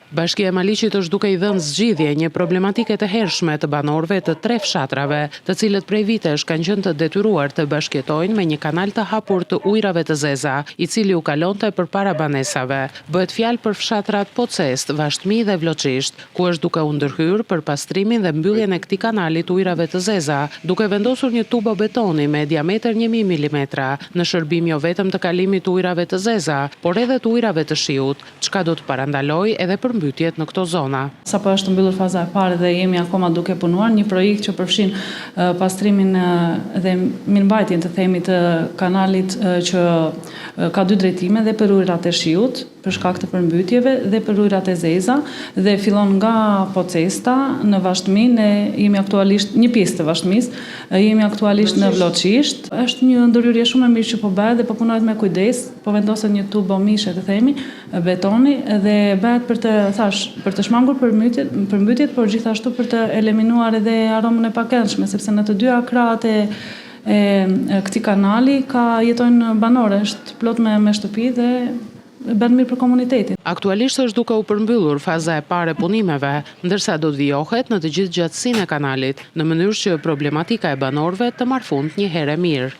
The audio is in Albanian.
Bashkia e Maliqit është duke i dhënë zgjidhje një problematike të hershme të banorëve të 3 fshatrave, të cilët prej vitesh kanë qenë të detyruar të bashkëjetojnë me një kanal të hapur të ujrave të zeza, i cili u kalonte përpara banesave. Bëhet fjalë për fshatrat Pocest, Vashtmi dhe Vloçisht, ku është duke u ndërhyrë për pastrimin dhe mbylljen e këtij kanali të ujrave të zeza, duke vendosur një tubo betoni me diametër 1000 mm në shërbim jo vetëm të kalimit të ujrave të zeza, por edhe të ujrave të shiut, çka do të parandalojë edhe përmbytjet në këto zona. Sapo është mbyllur faza e parë dhe jemi akoma duke punuar një projekt që përfshin pastrimin dhe mirëmbajtjen të themi të kanalit që ka 2 drejtime, dhe për ujrat e shiut për shkak të përmbytjeve dhe për ujrat e zeza, dhe fillon nga Pocesta në Vashtmi, ne jemi aktualisht një pjesë të Vashtmis, jemi aktualisht në Vloçisht. Është një ndërhyrje shumë e mirë që po bëhet dhe po punohet me kujdes, po vendoset një tubo mishe të themi, betoni, dhe bëhet për të shmangur përmbytjet, por gjithashtu për të eliminuar edhe aromën e pakëndshme, sepse në të 2 krahët e këtij kanali jetojnë banorë, është plot me shtëpi dhe bën mirë për komunitetin. Aktualisht është duke u përmbyllur faza e parë e punimeve, ndërsa do të vijohet në të gjithë gjatësinë e kanalit, në mënyrë që problematika e banorëve të marrë fund një herë e mirë.